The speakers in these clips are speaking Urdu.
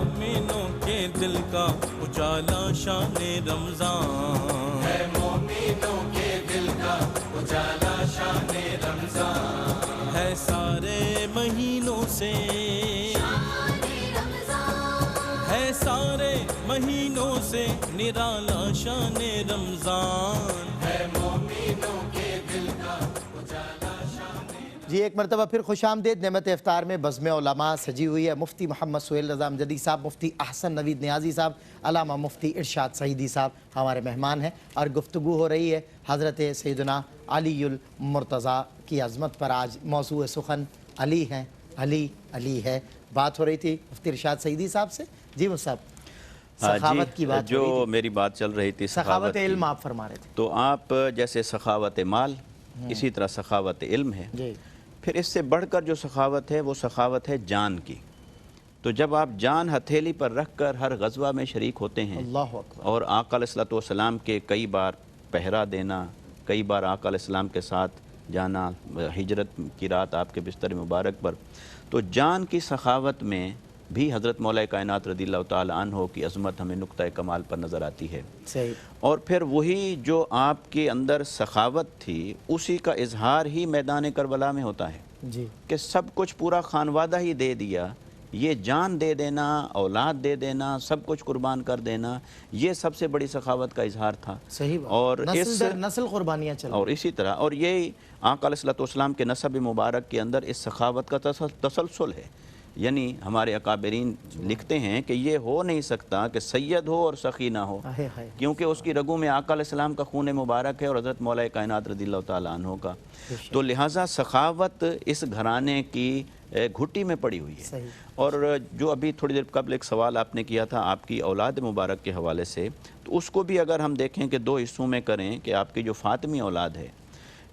مومنوں کے دل کا اجالا شان رمضان ہے، مومنوں کے دل کا اجالا شان رمضان ہے، سارے مہینوں سے ہے، سارے مہینوں سے نرالا شان رمضان ہے، مومنوں کے دل کا اجالا شان۔ جی ایک مرتبہ پھر خوش آمدید۔ نعمت افطار میں بزم علماء سجی ہوئی ہے۔ مفتی محمد سہیل رضا امجدی صاحب، مفتی احسن نوید نیازی صاحب، علامہ مفتی ارشاد سعیدی صاحب ہمارے مہمان ہیں، اور گفتگو ہو رہی ہے حضرت سیدنا علی المرتضیٰ کی عظمت پر۔ آج موضوع سخن علی ہیں، علی علی ہے۔ بات ہو رہی تھی مفتی ارشاد سعیدی صاحب سے۔ جی مصعب، سخاوت کی بات جو ہو رہی تھی، میری بات چل رہی تھی سخاوت علم آپ فرما رہے تھے۔ تو آپ جیسے سخاوت مال اسی طرح سخاوت علم ہے، جی پھر اس سے بڑھ کر جو سخاوت ہے وہ سخاوت ہے جان کی۔ تو جب آپ جان ہتھیلی پر رکھ کر ہر غزوہ میں شریک ہوتے ہیں اللہ اکبر، اور آقا علیہ السلام کے کئی بار پہرا دینا، کئی بار آقا علیہ السلام کے ساتھ جانا، ہجرت کی رات آپ کے بستر مبارک پر، تو جان کی سخاوت میں بھی حضرت مولا کائنات رضی اللہ تعالی عنہ کی عظمت ہمیں نقطہ کمال پر نظر آتی ہے۔ صحیح۔ اور پھر وہی جو آپ کے اندر سخاوت تھی اسی کا اظہار ہی میدان کربلا میں ہوتا ہے جی کہ سب کچھ پورا خانوادہ ہی دے دیا، یہ جان دے دینا، اولاد دے دینا، سب کچھ قربان کر دینا، یہ سب سے بڑی سخاوت کا اظہار تھا۔ صحیح بات، اور نسل در نسل قربانیاں چل اور اسی طرح اور یہ آقا علیہ السلام کے نسب مبارک کے اندر اس سخاوت کا تسلسل ہے۔ یعنی ہمارے اکابرین لکھتے ہیں کہ یہ ہو نہیں سکتا کہ سید ہو اور سخی نہ ہو، کیونکہ اس کی رگوں میں آقا علیہ السلام کا خون مبارک ہے اور حضرت مولا کائنات رضی اللہ تعالیٰ عنہ کا، تو لہٰذا سخاوت اس گھرانے کی گھٹی میں پڑی ہوئی ہے۔ اور جو ابھی تھوڑی دیر قبل ایک سوال آپ نے کیا تھا آپ کی اولاد مبارک کے حوالے سے، تو اس کو بھی اگر ہم دیکھیں کہ دو حصوں میں کریں کہ آپ کی جو فاطمی اولاد ہے،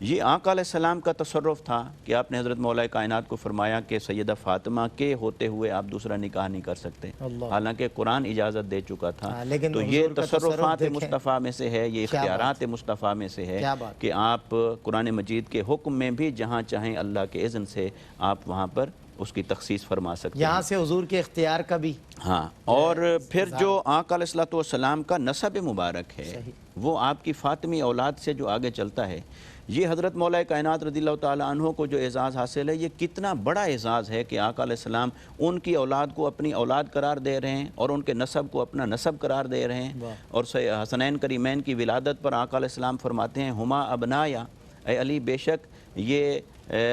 یہ آقا علیہ السلام کا تصرف تھا کہ آپ نے حضرت مولا کائنات کو فرمایا کہ سیدہ فاطمہ کے ہوتے ہوئے آپ دوسرا نکاح نہیں کر سکتے، حالانکہ قرآن اجازت دے چکا تھا۔ تو یہ تصرفات مصطفیٰ میں سے ہے، یہ اختیارات مصطفیٰ میں سے ہے کہ آپ قرآن مجید کے حکم میں بھی جہاں چاہیں اللہ کے اذن سے آپ وہاں پر اس کی تخصیص فرما سکتے ہیں، یہاں سے حضور کے اختیار کا بھی۔ ہاں، اور پھر جو آقا علیہ السلام کا نسب مبارک ہے وہ آپ کی فاطمی اولاد سے جو آگے چلتا ہے، یہ حضرت مولا کائنات رضی اللہ تعالیٰ عنہ کو جو اعزاز حاصل ہے، یہ کتنا بڑا اعزاز ہے کہ آقا علیہ السلام ان کی اولاد کو اپنی اولاد قرار دے رہے ہیں اور ان کے نسب کو اپنا نسب قرار دے رہے ہیں۔ اور حسنین کریمین کی ولادت پر آقا علیہ السلام فرماتے ہیں ہما ابنایا، اے علی بے شک یہ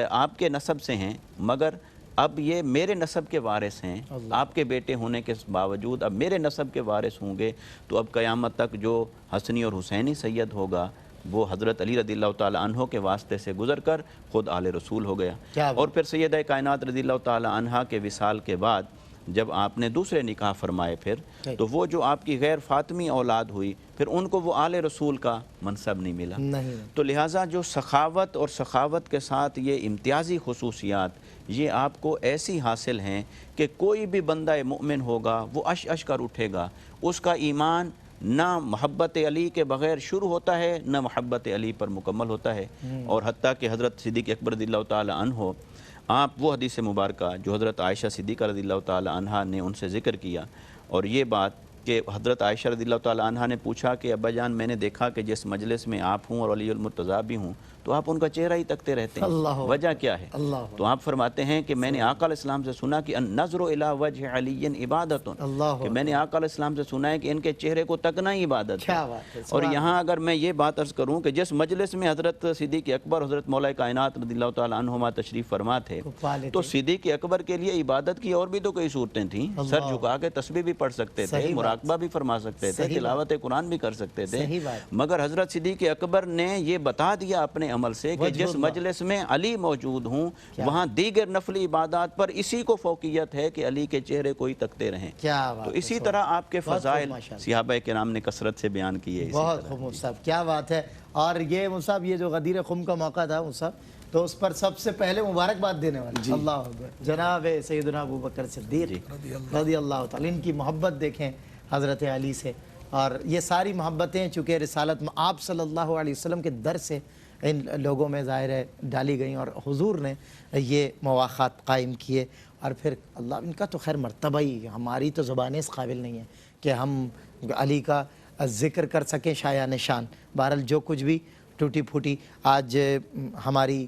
آپ کے نسب سے ہیں، مگر اب یہ میرے نسب کے وارث ہیں، آپ کے بیٹے ہونے کے باوجود اب میرے نسب کے وارث ہوں گے، تو اب قیامت تک جو حسنی اور حسینی سید ہوگا وہ حضرت علی رضی اللہ تعالیٰ عنہ کے واسطے سے گزر کر خود آل رسول ہو گیا۔ اور پھر سیدہ کائنات رضی اللہ تعالیٰ عنہ کے وصال کے بعد جب آپ نے دوسرے نکاح فرمائے پھر تو وہ جو آپ کی غیر فاطمی اولاد ہوئی پھر ان کو وہ آل رسول کا منصب نہیں ملا۔ تو لہٰذا جو سخاوت اور سخاوت کے ساتھ یہ امتیازی خصوصیات یہ آپ کو ایسی حاصل ہیں کہ کوئی بھی بندہ مومن ہوگا وہ عش عش کر اٹھے گا، اس کا ایمان نہ محبت علی کے بغیر شروع ہوتا ہے نہ محبت علی پر مکمل ہوتا ہے۔ اور حتیٰ کہ حضرت صدیق اکبر رضی اللہ تعالی عنہ، آپ وہ حدیث مبارکہ جو حضرت عائشہ صدیقہ رضی اللہ تعالی عنہ نے ان سے ذکر کیا، اور یہ بات کہ حضرت عائشہ رضی اللہ تعالی عنہ نے پوچھا کہ ابا جان میں نے دیکھا کہ جس مجلس میں آپ ہوں اور علی المرتضیٰ بھی ہوں تو آپ ان کا چہرہ ہی تکتے رہتے ہیں، وجہ کیا ہے؟ تو آپ فرماتے ہیں کہ میں نے آقا علیہ السلام سے سنا کہ النظر الی وجہ علی عبادت، کہ میں نے آقا علیہ السلام سے سنا ہے کہ ان کے چہرے کو تکنا ہی عبادت ہے۔ اور یہاں اگر میں یہ بات عرض کروں کہ جس مجلس میں حضرت صدیق اکبر حضرت مولا کائنات رضی اللہ تعالی عنہما تشریف فرما تھے تو صدیق اکبر کے لیے عبادت کی اور بھی تو کئی صورتیں تھیں، سر جھکا کے تسبیح بھی پڑھ سکتے تھے، مراقبہ بھی فرما سکتے تھے، تلاوت قرآن بھی کر سکتے تھے، مگر حضرت صدیق اکبر نے یہ بتا دیا اپنے عمل سے کہ جس مجلس میں علی موجود ہوں وہاں دیگر نفلی عبادات پر اسی کو فوقیت ہے کہ علی کے چہرے کو ہی تکتے رہیں۔ تو اسی طرح آپ کے فضائل صحابہ کرام نے کثرت سے بیان کیے۔ بہت خوب مصعب، کیا بات ہے۔ اور یہ مصعب یہ جو غدیر خم کا موقع تھا مصعب، تو اس پر سب سے پہلے مبارکباد دینے والے اللہ اکبر جناب سیدنا ابو بکر صدیق رضی اللہ تعالی، ان کی محبت دیکھیں حضرت علی سے، اور یہ ساری محبتیں چونکہ رسالت آپ صلی اللہ علیہ وسلم کے در سے ان لوگوں میں ظاہر ہے ڈالی گئیں اور حضور نے یہ مواخات قائم کیے، اور پھر اللہ ان کا تو خیر مرتبہ ہی، ہماری تو زبانیں اس قابل نہیں ہیں کہ ہم علی کا ذکر کر سکیں شایان شان۔ بہرحال جو کچھ بھی ٹوٹی پھوٹی آج ہماری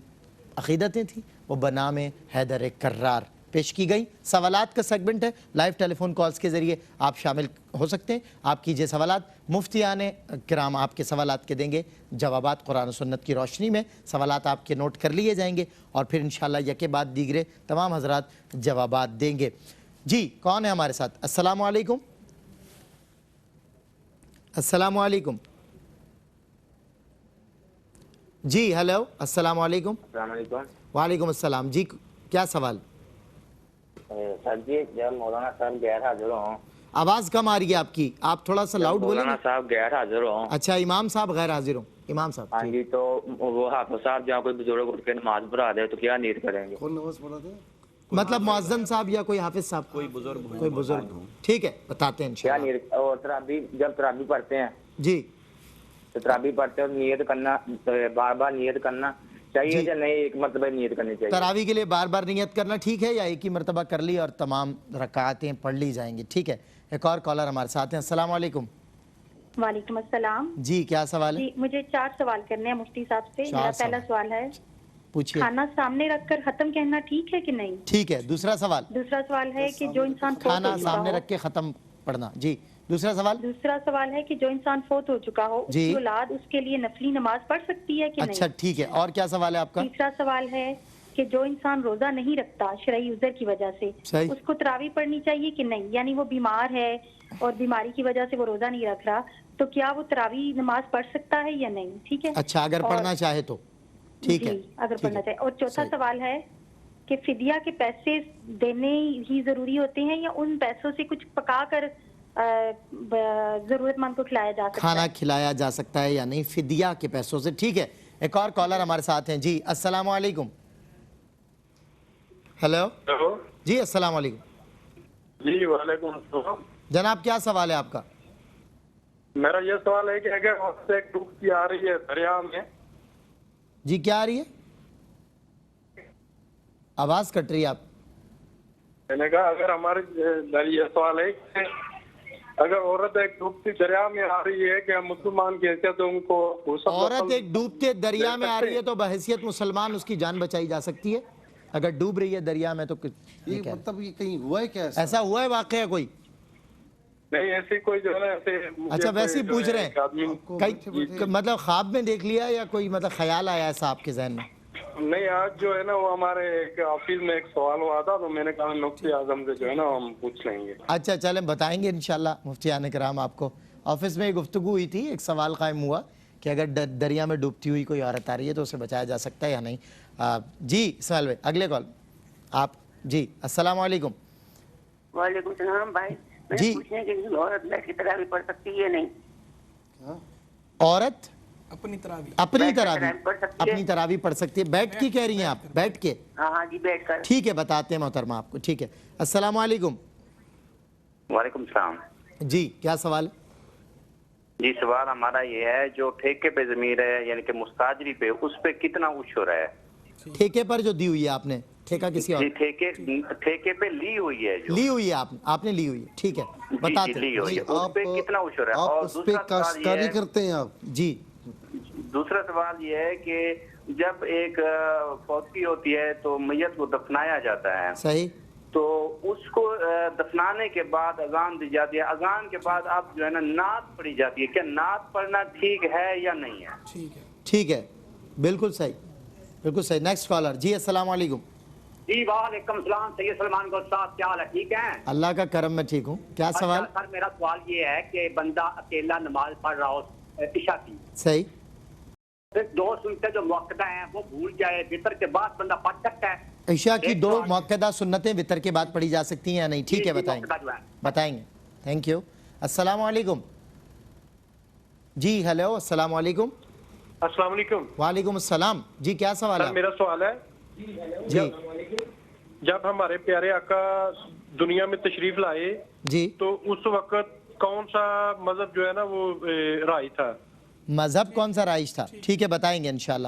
عقیدتیں تھیں وہ بنام حیدر کرار پیش کی گئی۔ سوالات کا سیگمنٹ ہے، لائیو ٹیلی فون کالز کے ذریعے آپ شامل ہو سکتے ہیں، آپ کیجئے سوالات، مفتیان کرام آپ کے سوالات کے دیں گے جوابات قرآن و سنت کی روشنی میں، سوالات آپ کے نوٹ کر لیے جائیں گے اور پھر انشاءاللہ یکے بعد دیگرے تمام حضرات جوابات دیں گے۔ جی کون ہے ہمارے ساتھ؟ السلام علیکم۔ السلام علیکم۔ جی ہیلو، السلام علیکم۔ السلام علیکم۔ وعلیکم السلام۔ جی کیا سوال؟ سر جی جب مولانا صاحب غیر حاضر ہوں، آواز کم آ رہی ہے آپ کی، آپ تھوڑا سا لاؤڈ بولیں مولانا گے؟ صاحب غیر حاضر ہوں، اچھا امام صاحب غیر حاضر ہوں، امام صاحب ہاں جی، تو وہ حافظ صاحب جہاں کوئی بزرگ اٹھ کے نماز پڑھا دے تو کیا نیت کریں گے؟ مطلب معزن صاحب یا کوئی حافظ صاحب، کوئی بزرگ، ٹھیک ہے بتاتے ہیں کیا انشاءاللہ۔ نیت؟ اور تراویح جب تراویح پڑھتے ہیں جی تو تراویح پڑھتے ہیں نیت کرنا، بار بار نیت کرنا چاہیے یا نہیں ایک مرتبہ نیت کرنی چاہیے؟ تراویح کے لیے بار بار نیت کرنا ٹھیک ہے، یا ایک ہی مرتبہ کر لی اور تمام رکعتیں پڑھ لی جائیں گی؟ ٹھیک ہے، ایک اور کالر ہمارے ساتھ ہیں۔ السلام علیکم۔ وعلیکم السلام۔ جی کیا سوال ہے؟ جی مجھے 4 سوال کرنے ہیں مفتی صاحب سے۔ میرا پہلا سوال ہے پوچھئے۔ کھانا سامنے رکھ کر ختم کہنا ٹھیک ہے کہ نہیں؟ ٹھیک ہے۔ دوسرا سوال؟ دوسرا سوال ہے کہ جو انسان فوت کھانا ہو چکا سامنے ہو، رکھ کے ختم پڑھنا۔ جی دوسرا سوال؟ دوسرا سوال ہے کہ جو انسان فوت ہو چکا ہو اس جی۔ کی اولاد اس کے لیے نفلی نماز پڑھ سکتی ہے کہ اچھا نہیں؟ ٹھیک ہے، اور کیا سوال ہے آپ کا؟ تیسرا سوال ہے کہ جو انسان روزہ نہیں رکھتا شرعی عذر کی وجہ سے، صحیح۔ اس کو تراویح پڑھنی چاہیے کہ نہیں؟ یعنی وہ بیمار ہے اور بیماری کی وجہ سے وہ روزہ نہیں رکھ رہا، تو کیا وہ تراویح نماز پڑھ سکتا ہے یا نہیں؟ ٹھیک ہے۔ اچھا اگر پڑھنا چاہے تو ٹھیک ہے، جی اگر پڑھنا چاہے۔ اور چوتھا سوال ہے کہ فدیہ کے پیسے دینے ہی ضروری ہوتے ہیں یا ان پیسوں سے کچھ پکا کر ضرورت مند کو کھلایا جا سکتا کھانا ہے؟ کھلایا جا سکتا ہے یا نہیں فدیہ کے پیسوں سے؟ ٹھیک ہے، ایک اور کالر ہمارے ساتھ ہیں۔ جی السلام علیکم۔ ہیلو ہیلو جی السلام علیکم۔ جی وعلیکم السلام۔ جناب کیا سوال ہے آپ کا؟ میرا یہ سوال ہے کہ اگر وہاں سے ایک ڈوبکی آ رہی ہے دریا میں، جی کیا آ رہی ہے؟ آواز کٹ رہی ہے آپ۔ میں نے کہا اگر ہمارے یہ سوال ہے کہ اگر عورت ایک ڈوبتی دریا میں آ رہی ہے کہ مسلمان کی حیثیت ان کو عورت ایک ڈوبتے دریا میں آ رہی ہے تو بحیثیت مسلمان اس کی جان بچائی جا سکتی ہے؟ اگر ڈوب رہی ہے دریا میں تو مطلب یہ کہیں ہوا ہے کیا ایسا ہوا ہے واقعہ کوئی؟ نہیں ایسی کوئی جو ہے نا ایسے اچھا ویسے ہی پوچھ رہے ہیں، مطلب خواب میں دیکھ لیا یا کوئی مطلب خیال آیا ایسا آپ کے ذہن میں؟ نہیں آج جو ہے نا وہ ہمارے ایک آفس میں ایک سوال ہوا تھا تو میں نے کہا مفتی اعظم سے جو ہے نا ہم پوچھ لیں گے۔ اچھا چلیں بتائیں گے انشاءاللہ مفتیان کرام آپ کو۔ آفس میں گفتگو ہوئی تھی، ایک سوال قائم ہوا کہ اگر دریا میں ڈوبتی ہوئی کوئی عورت آ رہی ہے تو اسے بچایا جا سکتا ہے یا نہیں۔ جی اسماعیل بھائی اگلے کال آپ۔ جی السلام علیکم۔ وعلیکم السلام بھائی، جی پوچھنے کے لیے عورت بیٹھ کی تراویح پڑھ سکتی ہے نہیں؟ عورت اپنی بیٹھ کر تراویح پڑھ سکتی ہے؟ اپنی تراویح پڑھ سکتی ہے؟ بیٹھ کی کہہ رہی ہیں آپ؟ بیٹھ کے؟ ہاں جی بیٹھ کر۔ ٹھیک ہے بتاتے ہیں محترمہ آپ کو۔ ٹھیک ہے السلام علیکم۔ وعلیکم السلام۔ جی کیا سوال ہے؟ جی سوال ہمارا یہ ہے جو ٹھیکے پہ زمین ہے یعنی کہ مستاجری پہ، اس پہ کتنا عشر ہے؟ ٹھیکے پر جو دی ہوئی ہے آپ نے، ٹھیکہ کسی اور جی ٹھیکے پہ لی ہوئی ہے جو لی ہوئی ہے آپ نے لی ہوئی ہے، ٹھیک ہے بتاتے لی ہیں۔ ہوئی ہے، اس پہ کتنا عشر ہے؟ آپ اور اس پہ کاشتکاری کرتے ہیں آپ؟ جی دوسرا سوال یہ ہے کہ جب ایک فوتگی ہوتی ہے تو میت کو دفنایا جاتا ہے، صحیح، تو اس کو دفنانے کے بعد اذان دی جاتی ہے، اذان کے بعد اب جو ہے نا نعت پڑھی جاتی ہے، کیا نعت پڑھنا ٹھیک ہے یا نہیں ہے؟ ٹھیک ہے بالکل صحیح، بالکل صحیح۔ Next collar. جی السلام علیکم۔ جی وعلیکم السلام سید سلمان کو صاحب، کیا حال ہے؟ ٹھیک ہیں؟ اللہ کا کرم میں ٹھیک ہوں۔ کیا سوال؟ سر میرا سوال یہ ہے کہ بندہ اکیلا نماز پڑھ رہا ہو عشاء کی، صحیح، پھر 2 سنتیں جو موقع ہیں وہ بھول جائے، وطر کے بعد بندہ پڑھ سکتا ہے؟ عشاء کی 2 موقعہ سنتیں وطر کے بعد پڑھی جا سکتی ہیں یا نہیں؟ ٹھیک ہے بتائیں گے۔ Thank you. السلام علیکم۔ جی ہیلو السلام علیکم۔ السلام علیکم۔ وعلیکم السلام۔ جی کیا سوال ہے؟ میرا سوال ہے جی جب ہمارے پیارے آقا دنیا میں تشریف لائے جی تو اس وقت کون سا مذہب جو ہے نا وہ رائج تھا؟ مذہب کون سا رائج تھا؟ ٹھیک ہے بتائیں گے انشاءاللہ۔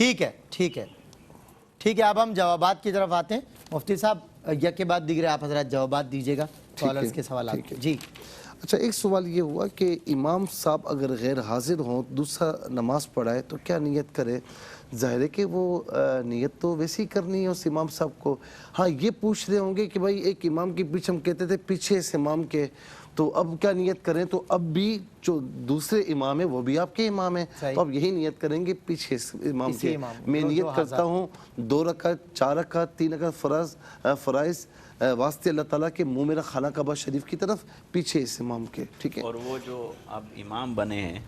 ٹھیک ہے ٹھیک ہے ٹھیک ہے. اب ہم جوابات کی طرف آتے ہیں. مفتی صاحب یک کے بعد دیگرے آپ حضرات جوابات دیجیے گا کالرز کے سوالات. جی اچھا، ایک سوال یہ ہوا کہ امام صاحب اگر غیر حاضر ہوں، دوسرا نماز پڑھائے تو کیا نیت کرے؟ ظاہر ہے کہ وہ نیت تو ویسی کرنی ہے اس امام صاحب کو. ہاں یہ پوچھ رہے ہوں گے کہ بھائی ایک امام کے پیچھے ہم کہتے تھے پیچھے اس امام کے، تو اب کیا نیت کریں؟ تو اب بھی جو دوسرے امام ہیں وہ بھی آپ کے امام ہیں، تو اب یہی نیت کریں گے پیچھے امام کے. میں نیت کرتا ہوں 2 رکعت 4 رکعت 3 رکعت فرائض واسطے اللہ تعالیٰ کے منہ میرا خانہ کعبہ شریف کی طرف، پیچھے اس امام کے. ٹھیک ہے. اور وہ جو اب امام بنے ہیں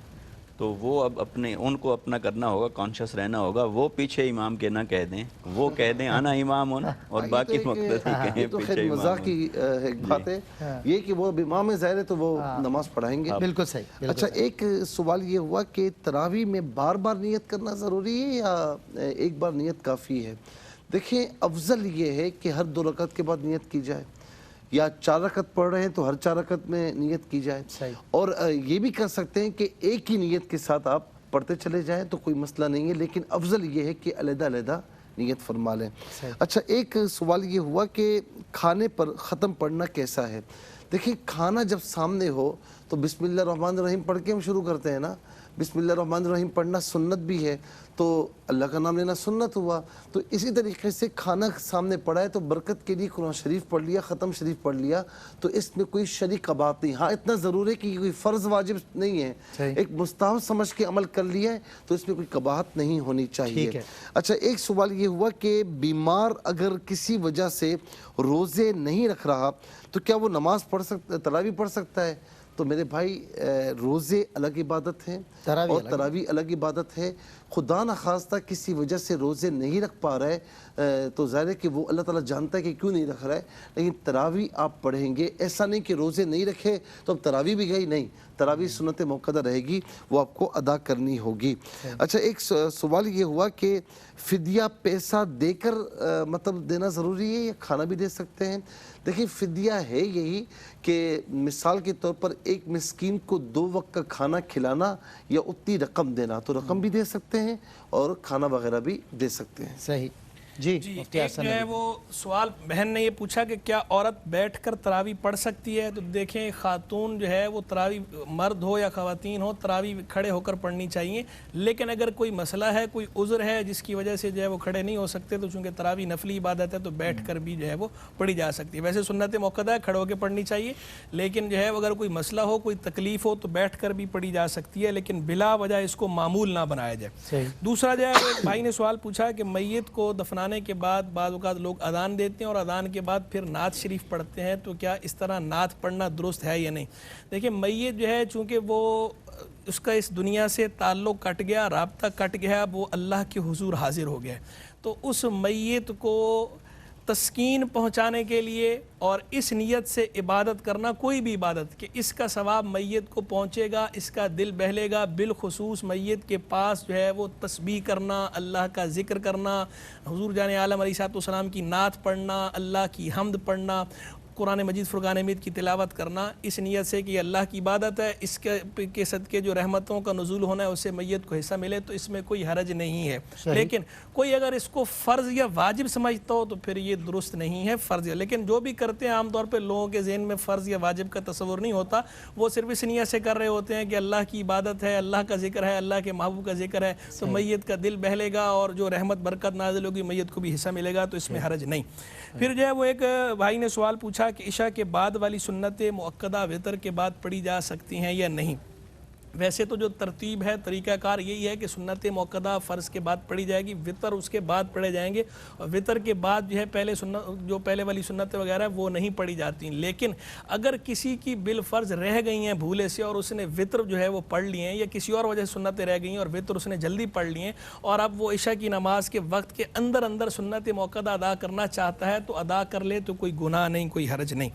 تو وہ اب ان کو اپنا کرنا ہوگا، کانشیس رہنا ہوگا. وہ پیچھے امام کے نہ کہہ دیں، وہ کہہ دیں انا امام ہوں، اور باقی مقتدی کہیں پیچھے امام. مزاح کی ایک بات ہے یہ کہ وہ امام ہے ظاہر ہے تو وہ نماز پڑھائیں گے. بالکل صحیح. اچھا، ایک سوال یہ ہوا کہ تراویح میں بار بار نیت کرنا ضروری ہے یا ایک بار نیت کافی ہے؟ دیکھیں، افضل یہ ہے کہ ہر 2 رکعت کے بعد نیت کی جائے، یا 4 رکعت پڑھ رہے ہیں تو ہر 4 رکعت میں نیت کی جائے. اور یہ بھی کر سکتے ہیں کہ ایک ہی نیت کے ساتھ آپ پڑھتے چلے جائیں تو کوئی مسئلہ نہیں ہے، لیکن افضل یہ ہے کہ علیحدہ علیحدہ نیت فرما لیں. اچھا، ایک سوال یہ ہوا کہ کھانے پر ختم پڑھنا کیسا ہے؟ دیکھیں، کھانا جب سامنے ہو تو بسم اللہ الرحمن الرحیم پڑھ کے ہم شروع کرتے ہیں نا. بسم اللہ الرحمن الرحیم پڑھنا سنت بھی ہے، تو اللہ کا نام لینا سنت ہوا. تو اسی طریقے سے کھانا سامنے پڑھا ہے تو برکت کے لیے قرآن شریف پڑھ لیا، ختم شریف پڑھ لیا، تو اس میں کوئی شریک بات نہیں. ہاں اتنا ضرور ہے کہ کوئی فرض واجب نہیں ہے، ایک مستحب سمجھ کے عمل کر لیا ہے تو اس میں کوئی قباحت نہیں ہونی چاہیے. اچھا، ایک سوال یہ ہوا کہ بیمار اگر کسی وجہ سے روزے نہیں رکھ رہا تو کیا وہ نماز پڑھ سکتا، تراویح پڑھ سکتا ہے؟ تو میرے بھائی، روزے الگ عبادت ہیں اور تراویح الگ عبادت ہے. خدا نخواستہ کسی وجہ سے روزے نہیں رکھ پا رہا ہے تو ظاہر ہے کہ وہ اللہ تعالیٰ جانتا ہے کہ کیوں نہیں رکھ رہا ہے، لیکن تراویح آپ پڑھیں گے. ایسا نہیں کہ روزے نہیں رکھے تو اب تراویح بھی گئی، نہیں، تراویح سنت موقدہ رہے گی، وہ آپ کو ادا کرنی ہوگی. اچھا، ایک سوال یہ ہوا کہ فدیہ پیسہ دے کر مطلب دینا ضروری ہے یا کھانا بھی دے سکتے ہیں؟ دیکھیں، فدیہ ہے یہی کہ مثال کے طور پر ایک مسکین کو 2 وقت کا کھانا کھلانا یا اتنی رقم دینا، تو رقم بھی دے سکتے ہیں اور کھانا وغیرہ بھی دے سکتے ہیں. صحیح. جی ایک جو ہے وہ سوال بہن نے یہ پوچھا کہ کیا عورت بیٹھ کر تراویح پڑھ سکتی ہے؟ تو دیکھیں، خاتون جو ہے وہ تراویح، مرد ہو یا خواتین ہو، تراویح کھڑے ہو کر پڑھنی چاہیے. لیکن اگر کوئی مسئلہ ہے، کوئی عذر ہے جس کی وجہ سے جو ہے وہ کھڑے نہیں ہو سکتے، تو چونکہ تراویح نفلی عبادت ہے تو بیٹھ کر بھی جو ہے وہ پڑھی جا سکتی ہے. ویسے سنت موقدہ ہے، کھڑے ہو کے پڑھنی چاہیے، لیکن جو ہے اگر کوئی مسئلہ ہو، کوئی تکلیف ہو تو بیٹھ کر بھی پڑھی جا سکتی ہے، لیکن بلا وجہ اس کو معمول نہ بنایا جائے. دوسرا جو ہے ایک بھائی نے سوال پوچھا کہ میت کو دفنانے کے بعد بعض اوقات لوگ اذان دیتے ہیں اور اذان کے بعد پھر نعت شریف پڑھتے ہیں، تو کیا اس طرح نعت پڑھنا درست ہے یا نہیں؟ دیکھیں، میت جو ہے چونکہ وہ اس کا اس دنیا سے تعلق کٹ گیا، رابطہ کٹ گیا، وہ اللہ کے حضور حاضر ہو گیا، تو اس میت کو تسکین پہنچانے کے لیے اور اس نیت سے عبادت کرنا، کوئی بھی عبادت کہ اس کا ثواب میت کو پہنچے گا، اس کا دل بہلے گا. بالخصوص میت کے پاس جو ہے وہ تسبیح کرنا، اللہ کا ذکر کرنا، حضور جان عالم علیہ الصلوۃ والسلام کی نعت پڑھنا، اللہ کی حمد پڑھنا، قرآن مجید فرقان حمید کی تلاوت کرنا، اس نیت سے کہ اللہ کی عبادت ہے، اس کے صدقے جو رحمتوں کا نزول ہونا ہے اسے میت کو حصہ ملے، تو اس میں کوئی حرج نہیں ہے. لیکن کوئی اگر اس کو فرض یا واجب سمجھتا ہو تو پھر یہ درست نہیں ہے، فرض ہے. لیکن جو بھی کرتے ہیں عام طور پہ لوگوں کے ذہن میں فرض یا واجب کا تصور نہیں ہوتا، وہ صرف اس نیت سے کر رہے ہوتے ہیں کہ اللہ کی عبادت ہے، اللہ کا ذکر ہے، اللہ کے محبوب کا ذکر ہے، تو میت کا دل بہلے گا اور جو رحمت برکت نازل ہوگی میت کو بھی حصہ ملے گا، تو اس میں حرج نہیں. پھر جو ہے وہ ایک بھائی نے سوال پوچھا کہ عشاء کے بعد والی سنت مؤکدہ وتر کے بعد پڑھی جا سکتی ہیں یا نہیں؟ ویسے تو جو ترتیب ہے، طریقہ کار یہی ہے کہ سنت موقدہ فرض کے بعد پڑھی جائے گی، وطر اس کے بعد پڑھے جائیں گے، اور وطر کے بعد جو ہے پہلے والی سنتیں وغیرہ وہ نہیں پڑھی جاتی. لیکن اگر کسی کی بالفرض رہ گئی ہیں بھولے سے اور اس نے وطر جو ہے وہ پڑھ لی ہیں، یا کسی اور وجہ سے سنتیں رہ گئی ہیں اور وطر اس نے جلدی پڑھ لی ہیں، اور اب وہ عشاء کی نماز کے وقت کے اندر سنت موقدہ ادا کرنا چاہتا ہے تو ادا کر لے، تو کوئی گناہ نہیں، کوئی حرج نہیں.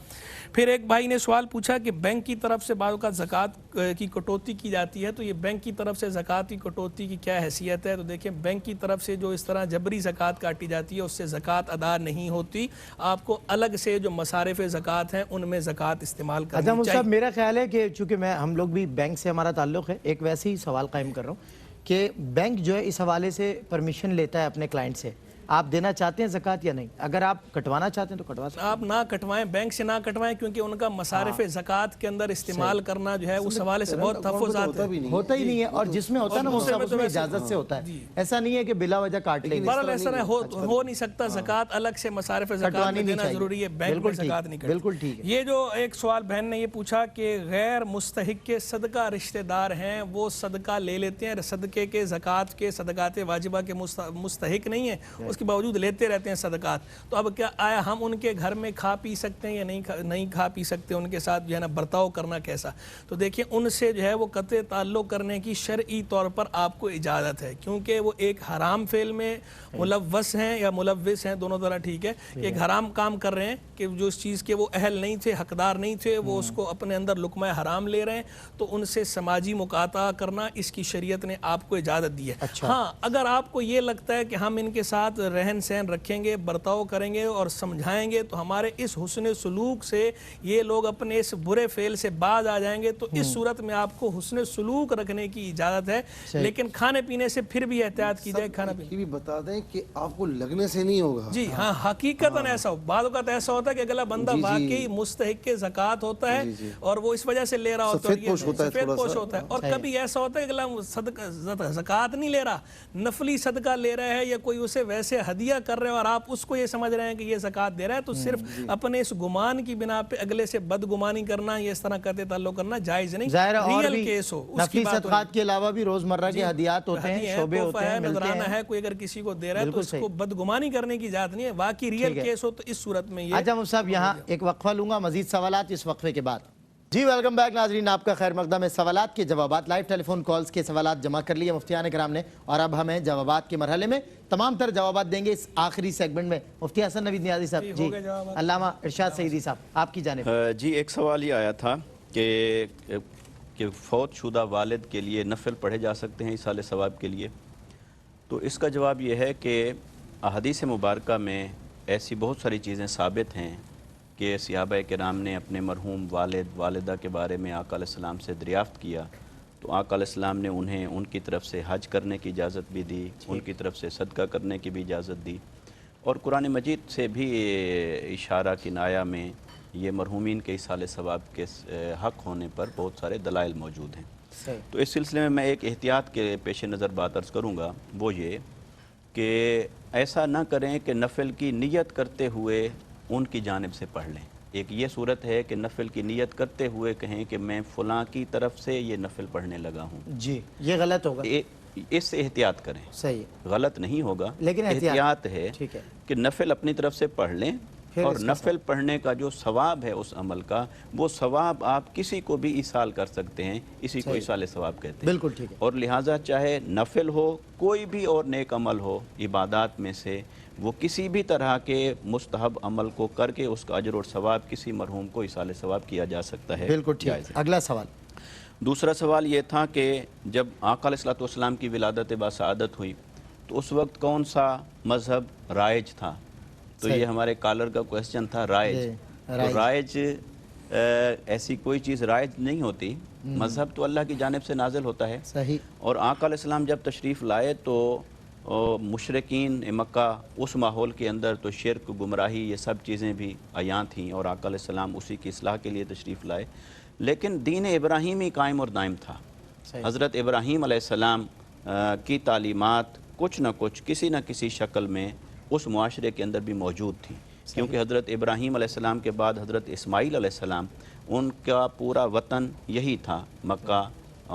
پھر ایک بھائی نے سوال پوچھا کہ بینک کی طرف سے بعض اوقات زکوٰۃ کی کٹوتی کی جاتی ہے، تو یہ بینک کی طرف سے زکوٰۃ کی کٹوتی کی کیا حیثیت ہے؟ تو دیکھیں، بینک کی طرف سے جو اس طرح جبری زکوٰۃ کاٹی جاتی ہے اس سے زکوٰۃ ادا نہیں ہوتی. آپ کو الگ سے جو مصارف زکوٰۃ ہیں ان میں زکوٰۃ استعمال کرنی چاہیے. صاحب، میرا خیال ہے کہ چونکہ ہم لوگ بھی بینک سے ہمارا تعلق ہے، ایک ویسے ہی سوال قائم کر رہا ہوں کہ بینک جو ہے اس حوالے سے پرمیشن لیتا ہے اپنے کلائنٹ سے، آپ دینا چاہتے ہیں زکوٰۃ یا نہیں؟ اگر آپ کٹوانا چاہتے ہیں تو کٹوا سکتے ہیں، آپ نہ کٹوائیں، بینک سے نہ کٹوائیں، کیونکہ ان کا مصارف زکوٰۃ کے اندر استعمال کرنا جو ہے اس حوالے سے بہت تحفظات ہے، ہوتا ہی نہیں ہے، اور جس میں ہوتا ہے نا اس میں اجازت سے ہوتا ہے، ایسا نہیں ہے کہ بلا وجہ کاٹ لیں گے۔ بہرحال ایسا ہو نہیں سکتا، زکوٰۃ الگ سے مصارف زکوٰۃ میں دینا ضروری ہے، بینک میں زکوٰۃ نہیں کرتی۔ بالکل ٹھیک ہے۔ یہ جو ایک سوال بہن نے یہ پوچھا کہ غیر مستحق کے صدقہ رشتہ دار ہیں، وہ صدقہ لے لیتے ہیں، صدقے کے زکوٰۃ کے صدقات واجبہ کے مستحق نہیں ہیں، اس کے باوجود لیتے رہتے ہیں صدقات، تو اب کیا آیا ہم ان کے گھر میں کھا پی سکتے ہیں یا نہیں کھا پی سکتے؟ ان کے ساتھ جو ہے نا برتاؤ کرنا کیسا؟ تو دیکھیں ان سے جو ہے وہ قطع تعلق کرنے کی شرعی طور پر آپ کو اجازت ہے، کیونکہ وہ ایک حرام فعل میں ملوث ہیں یا ملوث ہیں، دونوں طرح ٹھیک ہے، ایک حرام کام کر رہے ہیں کہ جو اس چیز کے وہ اہل نہیں تھے، حقدار نہیں تھے، وہ اس کو اپنے اندر لقمہ حرام لے رہے ہیں، تو ان سے سماجی مقاطعہ کرنا اس کی شریعت نے آپ کو اجازت دی ہے۔ ہاں اگر آپ کو یہ لگتا ہے کہ ہم ان کے ساتھ رہن سہن رکھیں گے، برتاؤ کریں گے اور سمجھائیں گے تو ہمارے اس حسن سلوک سے یہ لوگ اپنے اس برے فعل سے باز آ جائیں گے، تو اس صورت میں آپ کو حسن سلوک رکھنے کی اجازت ہے، لیکن کھانے پینے سے پھر بھی احتیاط کی جائے۔ کھانا پینا بھی بتا دیں کہ آپ کو لگنے سے نہیں ہوگا۔ جی ہاں، حقیقتاً ایسا ہو، بعض اوقات ایسا ہوتا ہے کہ اگلا بندہ واقعی مستحق کے زکوٰۃ ہوتا ہے اور وہ اس وجہ سے لے رہا ہوتا ہے، سفید پوش ہوتا ہے، اور کبھی ایسا ہوتا ہے کہ اگلا زکوٰۃ نہیں لے رہا، نفلی صدقہ لے رہا ہے یا کوئی اسے ویسے ہدیہ کر رہے ہیں اور آپ اس کو یہ سمجھ رہے ہیں کہ یہ زکوٰۃ دے رہا ہے، تو صرف اپنے اس گمان کی بنا پہ اگلے سے بدگمانی کرنا یا اس طرح قطع تعلق کرنا جائز نہیں۔ ظاہر ہے اور ریئل کیس ہو، نفلی صدقات کے علاوہ بھی روزمرہ کے ہدیات ہوتے ہیں، شعبے ہوتے ہیں، نذرانہ ہے، کوئی اگر کسی کو دے رہا ہے تو اس کو بدگمانی کرنے کی اجازت نہیں ہے، واقعی ریئل کیس ہو تو اس صورت میں یہ۔ اچھا مفتی صاحب یہاں ایک وقفہ لوں گا، مزید سوالات اس وقفے کے بعد۔ جی ویلکم بیک ناظرین، آپ کا خیر مقدم ہے۔ سوالات کے جوابات، لائیو ٹیلی فون کالز کے سوالات جمع کر لیے مفتیان کرام نے، اور اب ہمیں جوابات کے مرحلے میں تمام تر جوابات دیں گے اس آخری سیگمنٹ میں۔ مفتی حسن نوید نیازی صاحب، جی علامہ ارشاد سعیدی صاحب، آپ کی جانب۔ جی ایک سوال یہ آیا تھا کہ فوت شدہ والد کے لیے نفل پڑھے جا سکتے ہیں ایصال ثواب کے لیے؟ تو اس کا جواب یہ ہے کہ احادیث مبارکہ میں ایسی بہت ساری چیزیں ثابت ہیں کہ صحابہ کرام نے اپنے مرحوم والد والدہ کے بارے میں آقا علیہ السلام سے دریافت کیا، تو آقا علیہ السلام نے انہیں ان کی طرف سے حج کرنے کی اجازت بھی دی، ان کی طرف سے صدقہ کرنے کی بھی اجازت دی، اور قرآن مجید سے بھی اشارہ کنایہ میں یہ مرحومین کے ایصال ثواب کے حق ہونے پر بہت سارے دلائل موجود ہیں۔ تو اس سلسلے میں میں ایک احتیاط کے پیش نظر بات عرض کروں گا، وہ یہ کہ ایسا نہ کریں کہ نفل کی نیت کرتے ہوئے ان کی جانب سے پڑھ لیں۔ ایک یہ صورت ہے کہ نفل کی نیت کرتے ہوئے کہیں کہ میں فلاں کی طرف سے یہ نفل پڑھنے لگا ہوں، جی یہ غلط ہوگا، اس سے احتیاط کریں۔ صحیح، غلط نہیں ہوگا، لیکن احتیاط ہے کہ نفل اپنی طرف سے پڑھ لیں، اور نفل پڑھنے کا جو ثواب ہے اس عمل کا، وہ ثواب آپ کسی کو بھی ایصال کر سکتے ہیں، اسی کو ایصال ثواب کہتے ہیں۔ بالکل ٹھیک ہے، اور لہٰذا چاہے نفل ہو، کوئی بھی اور نیک عمل ہو عبادات میں سے، وہ کسی بھی طرح کے مستحب عمل کو کر کے اس کا اجر اور ثواب کسی مرحوم کو ایصال ثواب کیا جا سکتا ہے۔ بالکل ٹھیک ہے۔ اگلا سوال، دوسرا سوال یہ تھا کہ جب آقا علیہ السلام کی ولادت باسعادت ہوئی تو اس وقت کون سا مذہب رائج تھا؟ تو یہ ہمارے کالر کا کویسچن تھا، رائج۔ تو رائج ایسی کوئی چیز رائج نہیں ہوتی، مذہب تو اللہ کی جانب سے نازل ہوتا ہے۔ صحیح۔ اور آقا علیہ السلام جب تشریف لائے تو مشرکین مکہ اس ماحول کے اندر تو شرک، گمراہی، یہ سب چیزیں بھی عیاں تھیں، اور آقا علیہ السلام اسی کی اصلاح کے لیے تشریف لائے، لیکن دین ابراہیمی قائم اور دائم تھا۔ حضرت ابراہیم علیہ السلام کی تعلیمات کچھ نہ کچھ کسی نہ کسی شکل میں اس معاشرے کے اندر بھی موجود تھی، کیونکہ حضرت ابراہیم علیہ السلام کے بعد حضرت اسماعیل علیہ السلام، ان کا پورا وطن یہی تھا، مکہ،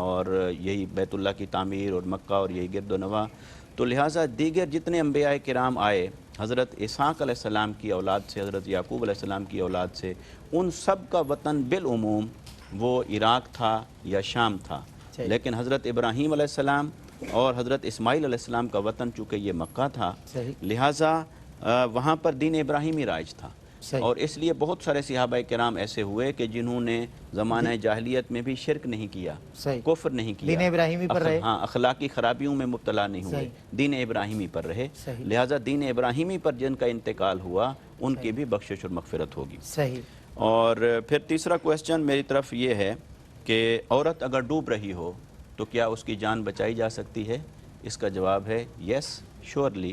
اور یہی بیت اللہ کی تعمیر اور مکہ اور یہی گرد و نواح۔ تو لہٰذا دیگر جتنے انبیاء کرام آئے حضرت اسحاق علیہ السلام کی اولاد سے، حضرت یعقوب علیہ السلام کی اولاد سے، ان سب کا وطن بالعموم وہ عراق تھا یا شام تھا، لیکن حضرت ابراہیم علیہ السلام اور حضرت اسماعیل علیہ السلام کا وطن چونکہ یہ مکہ تھا، لہٰذا وہاں پر دین ابراہیمی رائج تھا، اور اس لیے بہت سارے صحابہ کرام ایسے ہوئے کہ جنہوں نے زمانہ جاہلیت میں بھی شرک نہیں کیا، کفر نہیں کیا، دین ابراہیمی پر رہے، ہاں اخلاقی خرابیوں میں مبتلا نہیں ہوئے، دین ابراہیمی پر رہے، لہٰذا دین ابراہیمی پر جن کا انتقال ہوا ان کی بھی بخشش اور مغفرت ہوگی۔ صحیح۔ اور پھر تیسرا کویسچن میری طرف یہ ہے کہ عورت اگر ڈوب رہی ہو تو کیا اس کی جان بچائی جا سکتی ہے؟ اس کا جواب ہے یس شیورلی،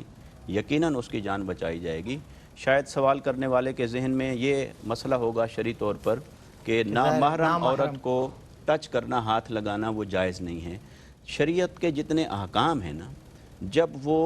یقیناً اس کی جان بچائی جائے گی۔ شاید سوال کرنے والے کے ذہن میں یہ مسئلہ ہوگا شرعی طور پر کہ نامحرم عورت کو ٹچ کرنا، ہاتھ لگانا وہ جائز نہیں ہے۔ شریعت کے جتنے احکام ہیں نا، جب وہ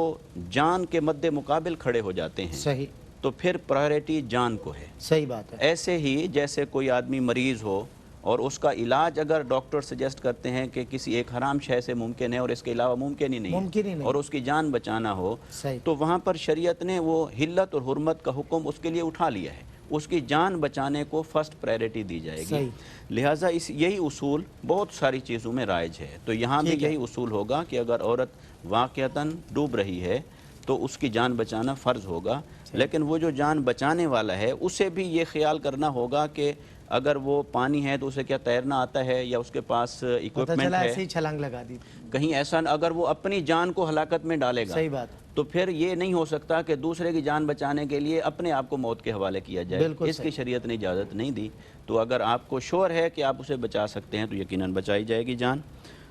جان کے مد مقابل کھڑے ہو جاتے ہیں صحیح، تو پھر پرائرٹی جان کو ہے۔ صحیح بات ہے۔ ایسے ہی جیسے کوئی آدمی مریض ہو اور اس کا علاج اگر ڈاکٹر سجیسٹ کرتے ہیں کہ کسی ایک حرام شے سے ممکن ہے اور اس کے علاوہ ممکن ہی نہیں اور اس کی جان بچانا ہو، تو وہاں پر شریعت نے وہ حلت اور حرمت کا حکم اس کے لیے اٹھا لیا ہے، اس کی جان بچانے کو فرسٹ پرائرٹی دی جائے گی۔ لہٰذا یہی اصول بہت ساری چیزوں میں رائج ہے، تو یہاں بھی یہی اصول ہوگا کہ اگر عورت واقعتاً ڈوب رہی ہے تو اس کی جان بچانا فرض ہوگا، لیکن وہ جو جان بچانے والا ہے اسے بھی یہ خیال کرنا ہوگا کہ اگر وہ پانی ہے تو اسے کیا تیرنا آتا ہے یا اس کے پاس ایکوپمنٹ ہے، ایسے ہی چھلانگ لگا دی کہیں ایسا اگر وہ اپنی جان کو ہلاکت میں ڈالے گا، صحیح بات، تو پھر یہ نہیں ہو سکتا کہ دوسرے کی جان بچانے کے لیے اپنے آپ کو موت کے حوالے کیا جائے، اس کی شریعت نے اجازت نہیں دی۔ تو اگر آپ کو شور ہے کہ آپ اسے بچا سکتے ہیں تو یقیناً بچائی جائے گی جان۔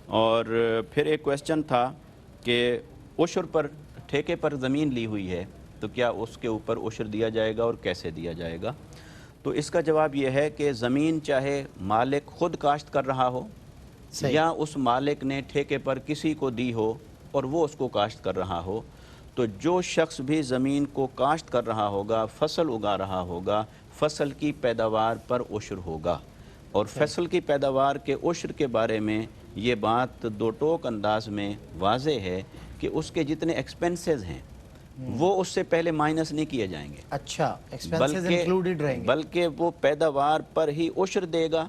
اور پھر ایک کویسچن تھا کہ عشر پر ٹھیکے پر زمین لی ہوئی ہے تو کیا اس کے اوپر عشر دیا جائے گا اور کیسے دیا جائے گا؟ تو اس کا جواب یہ ہے کہ زمین چاہے مالک خود کاشت کر رہا ہو یا اس مالک نے ٹھیکے پر کسی کو دی ہو اور وہ اس کو کاشت کر رہا ہو، تو جو شخص بھی زمین کو کاشت کر رہا ہوگا، فصل اگا رہا ہوگا، فصل کی پیداوار پر عشر ہوگا۔ اور فصل کی پیداوار کے عشر کے بارے میں یہ بات دو ٹوک انداز میں واضح ہے کہ اس کے جتنے ایکسپنسز ہیں وہ اس سے پہلے مائنس نہیں کیے جائیں گے، اچھا ایکسپنسز انکلوڈڈ رہیں گے، بلکہ وہ پیداوار پر ہی عشر دے گا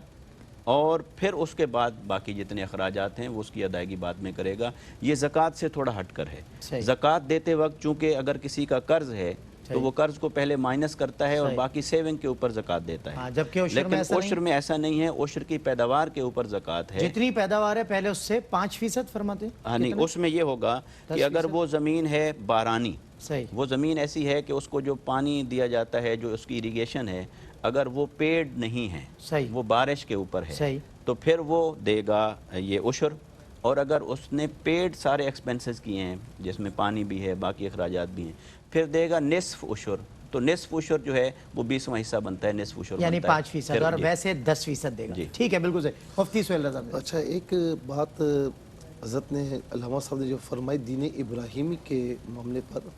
اور پھر اس کے بعد باقی جتنے اخراجات ہیں وہ اس کی ادائیگی بعد میں کرے گا۔ یہ زکوٰۃ سے تھوڑا ہٹ کر ہے۔ زکوٰۃ دیتے وقت چونکہ اگر کسی کا قرض ہے تو وہ قرض کو پہلے مائنس کرتا ہے اور باقی سیونگ کے اوپر زکوٰۃ دیتا ہے، لیکن عشر میں ایسا نہیں ہے، عشر کی پیداوار کے اوپر زکوٰۃ ہے۔ جتنی پیداوار ہے پہلے اس سے 5% فرماتے ہیں۔ ہاں نہیں، اس میں یہ ہوگا کہ اگر وہ زمین ہے بارانی، وہ زمین ایسی ہے کہ اس کو جو پانی دیا جاتا ہے، جو اس کی اریگیشن ہے، اگر وہ پیڈ نہیں ہے، وہ بارش کے اوپر ہے، تو پھر وہ دے گا یہ عشر۔ اور اگر اس نے پیڈ سارے ایکسپنسز کیے ہیں جس میں پانی بھی ہے، باقی اخراجات بھی ہیں، پھر دے گا نصف عشر۔ تو نصف عشر جو ہے وہ 20واں حصہ بنتا ہے، نصف عشر یعنی 5% اور ویسے 10% دے گا۔ ٹھیک ہے، بالکل صحیح۔ مفتی سہیل رضا۔ اچھا، ایک بات حضرت نے، علامہ صاحب نے جو فرمائی دین ابراہیمی کے معاملے پر،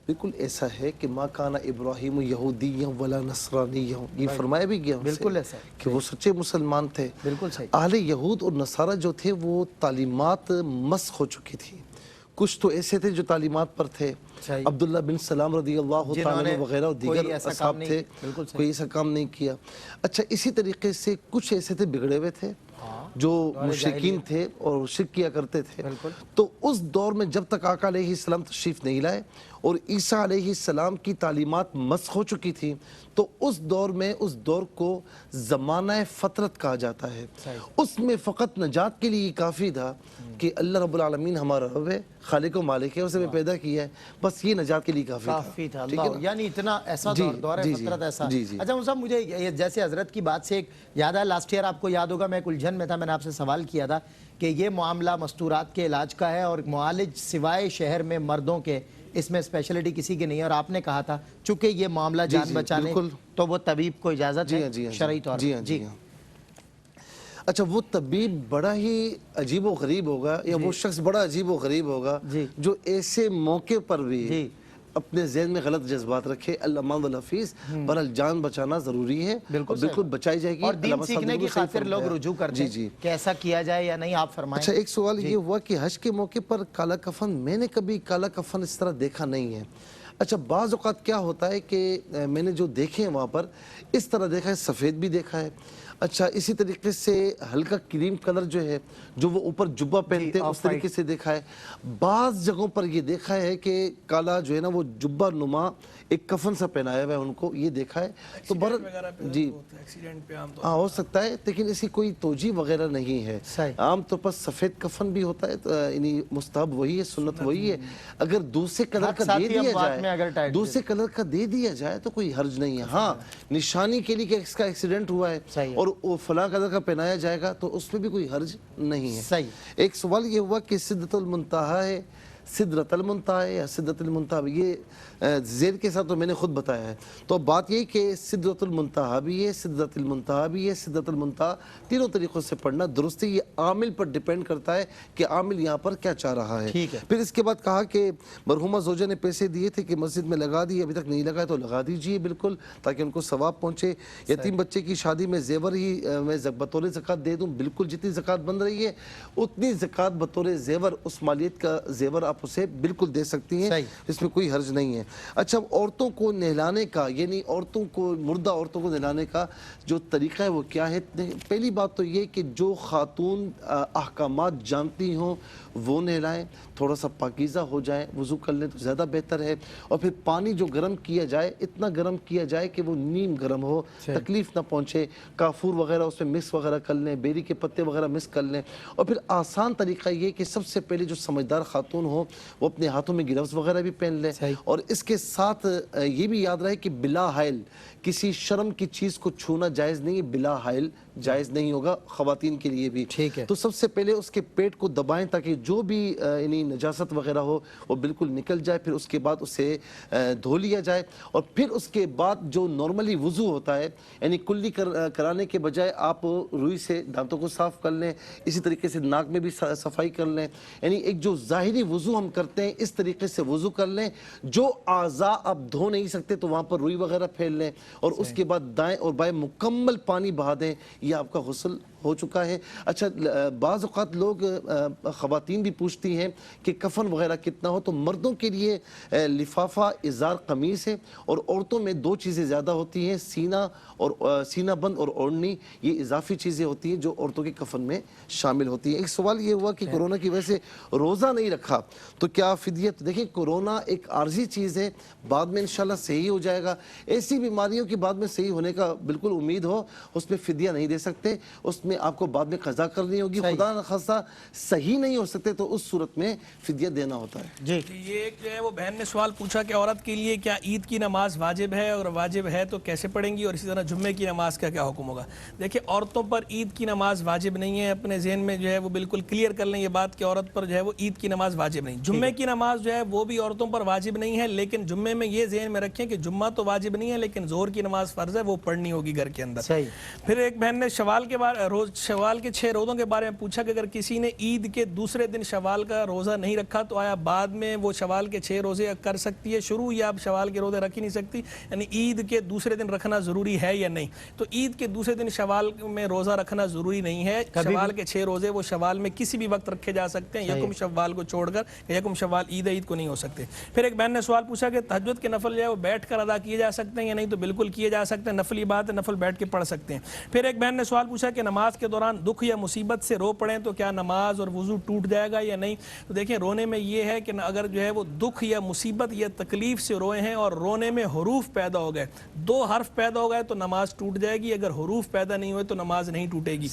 بالکل ایسا ہے کہ ما کان ابراہیم یہودیاں ولا نصرانیاں، یہ فرمایا بھی گیا بالکل ایسا کہ وہ سچے مسلمان تھے۔ بالکل صحیح۔ اہل یہود اور نصارہ جو تھے وہ تعلیمات مسخ ہو چکی تھی، کچھ تو ایسے تھے جو تعلیمات پر تھے، عبداللہ بن سلام رضی اللہ تعالیٰ عنہ وغیرہ اور دیگر اصحاب تھے، کوئی ایسا کام نہیں کیا۔ اچھا، اسی طریقے سے کچھ ایسے تھے بگڑے ہوئے تھے جو مشرکین تھے اور شرک کیا کرتے تھے، تو اس دور میں جب تک آقا علیہ السلام تشریف نہیں لائے اور عیسیٰ علیہ السلام کی تعلیمات مسخ ہو چکی تھی، تو اس دور میں اس دور کو زمانہ فطرت کہا جاتا ہے۔ اس میں فقط نجات کے لیے کافی تھا کہ اللہ رب العالمین ہمارا رب ہے، خالق و مالک ہے، اسے میں پیدا کیا ہے، بس یہ نجات کے لیے کافی تھا۔ یعنی اتنا ایسا دور ہے فطرت ایسا۔ اچھا صاحب، مجھے جیسے حضرت کی بات سے ایک یاد ہے، لاسٹ ایئر آپ کو یاد ہوگا میں ایک الجھن میں تھا، میں نے آپ سے سوال کیا تھا کہ یہ معاملہ مستورات کے علاج کا ہے اور معالج سوائے شہر میں مردوں کے اس میں اسپیشلٹی کسی کی نہیں ہے، اور آپ نے کہا تھا چونکہ یہ معاملہ جان بچانے تو وہ طبیب کو اجازت ہے شرعی طور پر۔ جی اچھا، وہ طبیب بڑا ہی عجیب و غریب ہوگا یا وہ شخص بڑا عجیب و غریب ہوگا جو ایسے موقع پر بھی اپنے ذہن میں غلط جذبات رکھے۔ اللہ مان والحفیظ، برحال جان بچانا ضروری ہے، بالکل بچائی جائے گی، اور دین سیکھنے کی خاطر لوگ رجوع کرتے ہیں کہ ایسا کیا جائے یا نہیں، آپ فرمائیں۔ اچھا، ایک سوال یہ ہوا کہ حج کے موقع پر کالا کفن، میں نے کبھی کالا کفن اس طرح دیکھا نہیں ہے۔ اچھا، بعض اوقات کیا ہوتا ہے کہ میں نے جو دیکھے ہیں وہاں پر اس طرح دیکھا ہے، سفید بھی دیکھا ہے۔ اچھا، اسی طریقے سے ہلکا کریم کلر جو ہے، جو وہ اوپر جبہ پہنتے ہیں، اس طریقے سے دیکھا ہے۔ بعض جگہوں پر یہ دیکھا ہے کہ کالا جو ہے نا وہ جبہ نما ایک کفن سا پہنایا ہوا ہے ان کو، یہ دیکھا ہے۔ تو جی ہاں، ہو سکتا ہے، لیکن اسی کوئی توجیہ وغیرہ نہیں ہے۔ عام طور پر سفید کفن بھی ہوتا ہے، یعنی مستحب وہی ہے، سنت وہی ہے۔ اگر دوسرے کلر کا دے دیا جائے، دوسرے کلر کا دے دیا جائے تو کوئی حرج نہیں ہے۔ ہاں، نشانی کے لیے کہ اس کا ایکسیڈنٹ ہوا ہے اور اور وہ فلاں قدر کا پہنایا جائے گا تو اس میں بھی کوئی حرج نہیں ہے. صحیح. ایک سوال یہ ہوا کہ سدرۃ المنتہا ہے, سدرۃ المنتہا ہے یا سدرۃ المنتہا, یہ زیر کے ساتھ تو میں نے خود بتایا ہے. تو بات یہ کہ سدرۃ المنتہا بھی ہے, سدرۃ المنتہا بھی ہے, سدرۃ المنتہا تینوں طریقوں سے پڑھنا درست ہے. یہ عامل پر ڈیپینڈ کرتا ہے کہ عامل یہاں پر کیا چاہ رہا ہے. پھر اس کے بعد کہا کہ مرحومہ زوجہ نے پیسے دیے تھے کہ مسجد میں لگا دیے, ابھی تک نہیں لگائے تو لگا دیجئے بالکل, تاکہ ان کو ثواب پہنچے. یتیم بچے کی شادی میں زیور ہی میں بطور زکوٰۃ دے دوں, بالکل جتنی زکوٰۃ بن رہی ہے اتنی زکوٰۃ بطور زیور, اس مالیت کا زیور آپ اسے بالکل دے سکتی ہیں, اس میں کوئی حرج نہیں ہے. اچھا, عورتوں کو نہلانے کا, یعنی عورتوں کو, مردہ عورتوں کو نہلانے کا جو طریقہ ہے وہ کیا ہے؟ پہلی بات تو یہ کہ جو خاتون احکامات جانتی ہوں وہ نہلائیں, تھوڑا سا پاکیزہ ہو جائیں, وضو کر لیں تو زیادہ بہتر ہے. اور پھر پانی جو گرم کیا جائے اتنا گرم کیا جائے کہ وہ نیم گرم ہو, تکلیف نہ پہنچے. کافور وغیرہ اس میں مکس وغیرہ کر لیں, بیری کے پتے وغیرہ مکس کر لیں. اور پھر آسان طریقہ یہ کہ سب سے پہلے جو سمجھدار خاتون ہو وہ اپنے ہاتھوں میں گلوز وغیرہ بھی پہن لیں. اور اس کے ساتھ یہ بھی یاد رہے کہ بلا حائل کسی شرم کی چیز کو چھونا جائز نہیں ہے, بلا حائل جائز نہیں ہوگا خواتین کے لیے بھی. تو سب سے پہلے اس کے پیٹ کو دبائیں تاکہ جو بھی یعنی نجاست وغیرہ ہو وہ بالکل نکل جائے. پھر اس کے بعد اسے دھو لیا جائے. اور پھر اس کے بعد جو نارملی وضو ہوتا ہے, یعنی کلی کرانے کے بجائے آپ روئی سے دانتوں کو صاف کر لیں, اسی طریقے سے ناک میں بھی صفائی کر لیں. یعنی ایک جو ظاہری وضو ہم کرتے ہیں اس طریقے سے وضو کر لیں. جو اعضاء آپ دھو نہیں سکتے تو وہاں پر روئی وغیرہ پھیل لیں, اور اس کے بعد دائیں اور بائیں مکمل پانی بہا دیں. یہ آپ کا غسل ہو چکا ہے. اچھا, بعض اوقات لوگ, خواتین بھی پوچھتی ہیں کہ کفن وغیرہ کتنا ہو, تو مردوں کے لیے لفافہ, ازار, قمیص ہے, اور عورتوں میں دو چیزیں زیادہ ہوتی ہیں, سینہ بند اور اوڑھنی. یہ اضافی چیزیں ہوتی ہیں جو عورتوں کے کفن میں شامل ہوتی ہیں. ایک سوال یہ ہوا کہ کورونا کی وجہ سے روزہ نہیں رکھا تو کیا فدیہ؟ دیکھیں, کورونا ایک عارضی چیز ہے, بعد میں انشاءاللہ صحیح ہو جائے گا. ایسی بیماریوں کی بعد میں صحیح ہونے کا بالکل امید ہو, اس میں فدیہ نہیں دے سکتے, اس میں آپ کو بعد میں قضا کرنی ہوگی. خدا نخواستہ صحیح نہیں ہو سکتے تو اس صورت میں فدیہ دینا ہوتا ہے. جی, یہ ایک جو ہے وہ بہن نے سوال پوچھا کہ عورت کے لیے کیا عید کی نماز واجب ہے, اور واجب ہے تو کیسے پڑھیں گی, اور اسی طرح جمعے کی نماز کا کیا حکم ہوگا. دیکھیں, عورتوں پر عید کی نماز واجب نہیں ہے, اپنے ذہن میں جو ہے وہ بالکل کلیئر کر لیں یہ بات کہ عورت پر جو ہے وہ عید کی نماز واجب نہیں. جمعے کی نماز جو ہے وہ بھی عورتوں پر واجب نہیں ہے, لیکن جمعے میں یہ ذہن میں رکھیں کہ جمعہ تو واجب نہیں ہے لیکن ظہر کی نماز فرض ہے, وہ پڑھنی ہوگی گھر کے اندر. پھر ایک بہن نے شوال کے 6 روزوں کے بارے میں پوچھا کہ اگر کسی نے عید کے دوسرے دن شوال کا روزہ نہیں رکھا تو آیا بعد میں وہ شوال کے 6 روزے کر سکتی ہے شروع, یا اب شوال کے روزے رکھ ہی نہیں سکتی, یعنی عید کے دوسرے دن رکھنا ضروری ہے یا نہیں. تو عید کے دوسرے دن شوال میں روزہ رکھنا ضروری نہیں ہے. شوال کے 6 روزے وہ شوال میں کسی بھی وقت رکھے جا سکتے ہیں, یکم شوال کو چھوڑ کر, یکم شوال عید کو نہیں ہو سکتے. پھر ایک بہن نے سوال پوچھا کہ تہجد کے نفل جو ہے وہ بیٹھ کر ادا کیے جا سکتے ہیں یا نہیں, تو بالکل کیے جا سکتے ہیں, نفلی بات ہے, نفل بیٹھ کے پڑھ سکتے ہیں. پھر ایک بہن نے سوال پوچھا کہ نماز کے دوران دکھ یا مصیبت سے رو پڑیں تو کیا نماز اور وضو ٹوٹ جائے گا یا نہیں. تو دیکھیں, رونے میں یہ ہے کہ اگر جو ہے وہ دکھ یا مصیبت یا تکلیف سے روئے ہیں اور رونے میں حروف پیدا ہو گئے, 2 حرف پیدا ہو گئے تو نماز ٹوٹ جائے گی, اگر حروف پیدا نہیں ہوئے تو نماز نہیں ٹوٹے گی.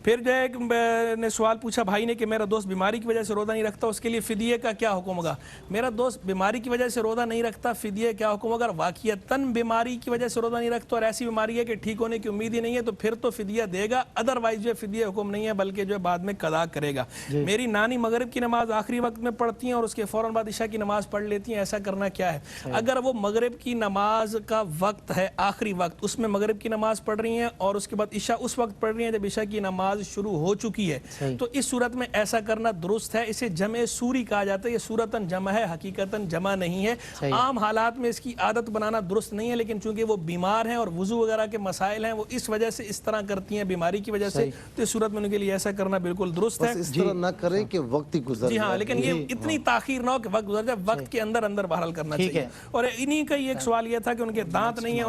پھر جو ہے نے سوال پوچھا بھائی نے کہ میرا دوست بیماری کی وجہ سے روزہ نہیں رکھتا, اس کے لیے فدیے کا کیا حکم ہوگا. میرا دوست بیماری کی وجہ سے روزہ نہیں رکھتا, فدیے کیا حکم ہوگا. اگر واقعتاً بیماری کی وجہ سے روزہ نہیں رکھتا اور ایسی بیماری ہے کہ ٹھیک ہونے کی امید ہی نہیں ہے تو پھر تو فدیہ دے گا, ادروائز جو فدیہ حکم نہیں ہے بلکہ جو ہے بعد میں قضا کرے گا. میری نانی مغرب کی نماز آخری وقت میں پڑھتی ہیں اور اس کے فوراً بعد عشاء کی نماز پڑھ لیتی ہیں, ایسا کرنا کیا ہے. اگر وہ مغرب کی نماز کا وقت ہے آخری وقت, اس میں مغرب کی نماز پڑھ رہی ہیں اور اس کے بعد عشاء اس وقت پڑھ رہی ہیں جب عشاء کی نماز شروع ہو چکی ہے, تو اس صورت میں ایسا کرنا درست ہے. اسے جمع سوری کہا جاتا ہے, یہ صورتاً جمع ہے, حقیقتاً جمع نہیں ہے. عام حالات میں اس کی عادت بنانا درست نہیں ہے, لیکن چونکہ وہ بیمار ہیں اور وضو وغیرہ کے مسائل ہیں, وہ اس وجہ سے اس طرح کرتی ہیں بیماری کی وجہ سے, تو اس صورت میں ان کے لیے ایسا کرنا بالکل درست ہے. اس طرح نہ کریں کہ وقت ہی گزر جائے. جی ہاں, لیکن یہ اتنی تاخیر نہ ہو کہ وقت گزر جائے, وقت کے اندر اندر بہرحال کرنا چاہیے. اور انہی کا ایک سوال یہ تھا کہ ان کے دانت نہیں ہیں,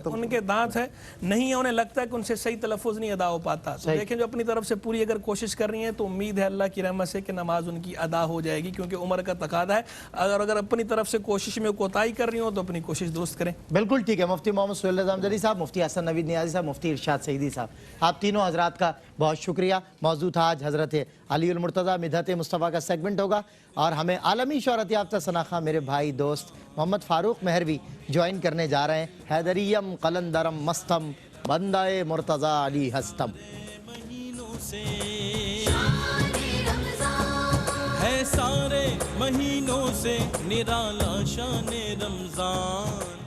ان کے دانت ہے نہیں ہے, انہیں لگتا ہے کہ ان سے صحیح تلفظ نہیں ادا ہو پاتا. تو دیکھیں, جو اپنی طرف سے پوری اگر کوشش کر رہی ہیں تو امید ہے اللہ کی رحمت سے کہ نماز ان کی ادا ہو جائے گی, کیونکہ عمر کا تقاضا ہے. اگر اپنی طرف سے کوشش میں کوتاہی کر رہی ہوں تو اپنی کوشش درست کریں. بالکل ٹھیک ہے. مفتی محمد سہیل رضا امجدی صاحب, مفتی حسن نوید نیازی صاحب, مفتی ارشاد سعیدی صاحب, آپ تینوں حضرات کا بہت شکریہ. موضوع تھا آج حضرت علی المرتضیٰ مدحت مصطفیٰ کا سیگمنٹ ہوگا, اور ہمیں عالمی شہرت یافتہ شناخواں میرے بھائی دوست محمد فاروق مہروی جوائن کرنے جا رہے ہیں. حیدریم قلندرم مستم بندہ مرتضی علی ہستم. ہے سارے مہینوں سے نرالا شان رمضان.